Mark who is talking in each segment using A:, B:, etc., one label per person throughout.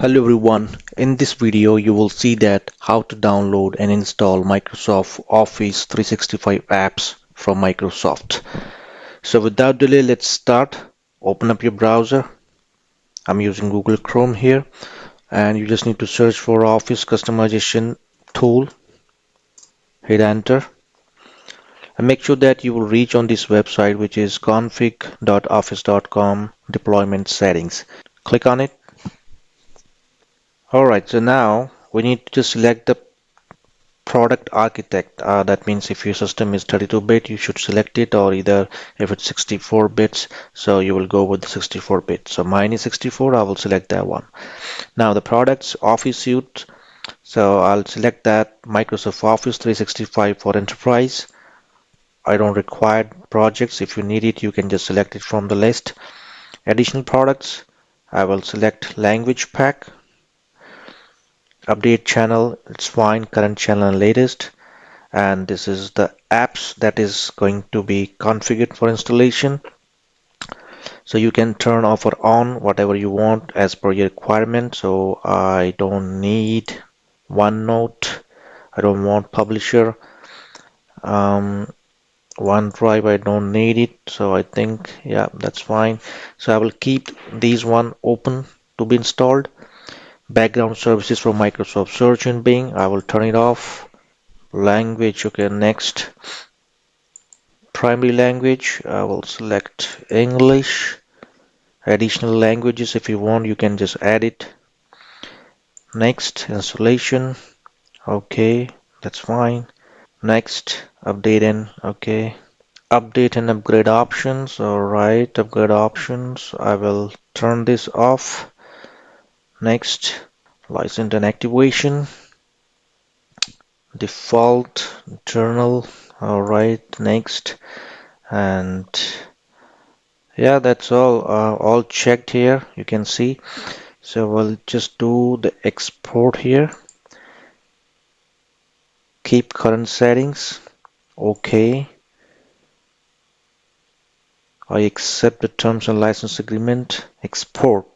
A: Hello everyone, in this video you will see that how to download and install Microsoft Office 365 apps from Microsoft. So without delay, let's start. Open up your browser. I'm using Google Chrome here, and you just need to search for Office Customization Tool. Hit enter and make sure that you will reach on this website, which is config.office.com deployment settings. Click on it. Alright, so now we need to just select the product architect. That means if your system is 32-bit, you should select it, or either if it's 64 bits, so you will go with the 64 bit. So mine is 64, I will select that one. Now the products, Office Suite, so I'll select that Microsoft Office 365 for Enterprise. I don't require projects. If you need it, you can just select it from the list. Additional products, I will select Language Pack. Update channel, it's fine, current channel and latest. And this is the apps that is going to be configured for installation. So you can turn off or on whatever you want as per your requirement. So I don't need OneNote, I don't want Publisher, um, OneDrive, I don't need it. So I think, yeah, that's fine. So I will keep these one open to be installed. Background services from Microsoft Search and Bing, I will turn it off. Language, okay, next. Primary language, I will select English. Additional languages, if you want, you can just add it. Next, installation. Okay, that's fine. Next, update and okay. Update and upgrade options. Alright, upgrade options. I will turn this off. Next, license and activation. Default, internal. Alright, next. And yeah, that's all checked here, you can see. So we'll just do the export here. Keep current settings. Okay. I accept the terms and license agreement. Export.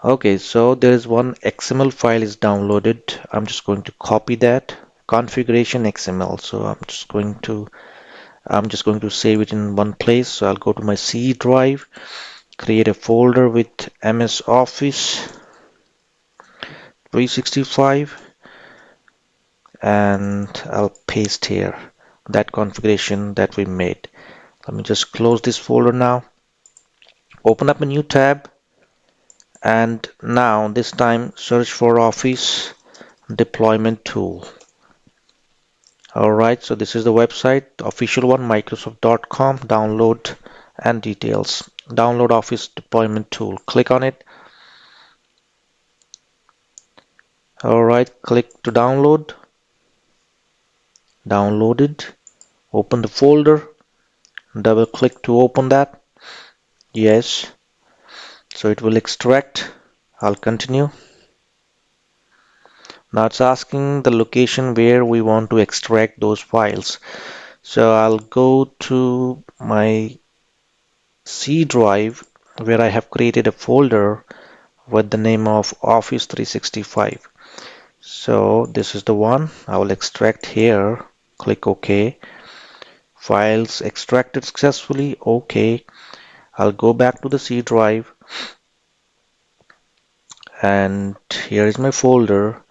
A: Okay, so there is one XML file is downloaded. I'm just going to copy that. Configuration.xml. So I'm just going to save it in one place. So I'll go to my C drive, create a folder with MS Office 365, and I'll paste here that configuration that we made. Let me just close this folder now. Open up a new tab, and now this time search for Office deployment tool. Alright, so this is the website, official one, microsoft.com. Download and details. Download Office deployment tool. Click on it. Alright, click to download. Downloaded. Open the folder. Double click to open that. Yes. So it will extract. I'll continue. Now it's asking the location where we want to extract those files. So I'll go to my C drive where I have created a folder with the name of Office 365. So this is the one. I will extract here. Click OK. Files extracted successfully. OK. I'll go back to the C drive, and here is my folder.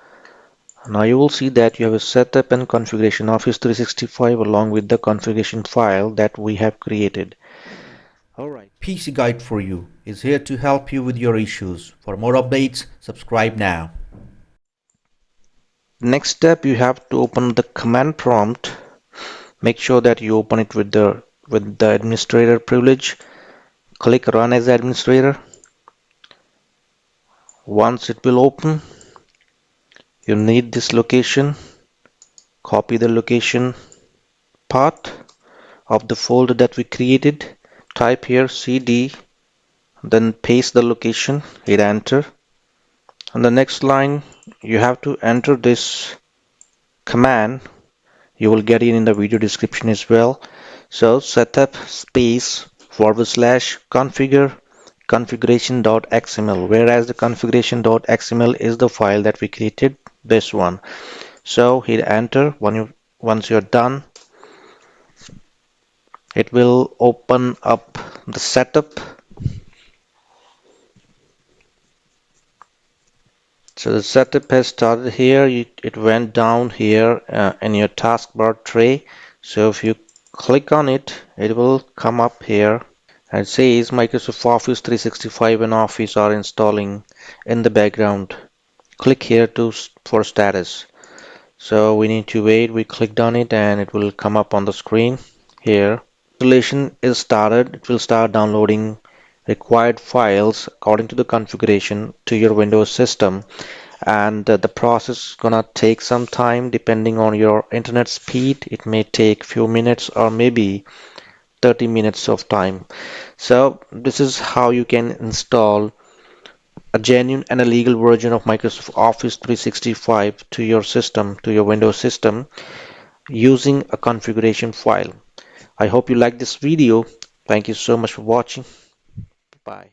A: Now you will see that you have a setup and configuration Office 365 along with the configuration file that we have created. Alright.
B: PC Guide for You is here to help you with your issues. For more updates, subscribe now.
A: Next step, you have to open the command prompt. Make sure that you open it with the administrator privilege. Click Run as administrator. Once it will open, you need this location. Copy the location path of the folder that we created. Type here cd, then paste the location, hit enter. On the next line, you have to enter this command. You will get it in the video description as well. So setup space / configure configuration.xml, whereas the configuration.xml is the file that we created, this one. So hit enter. Once you're done, it will open up the setup. So the setup has started here. It went down here in your taskbar tray. So if you click on it, it will come up here and says Microsoft Office 365 and Office are installing in the background. Click here for status. So we need to wait. We clicked on it and it will come up on the screen here. Installation is started. It will start downloading required files according to the configuration to your Windows system, and the process is gonna take some time depending on your internet speed. It may take few minutes or maybe 30 minutes of time. So this is how you can install a genuine and a legal version of Microsoft Office 365 to your system, to your Windows system, using a configuration file. I hope you like this video. Thank you so much for watching. Bye.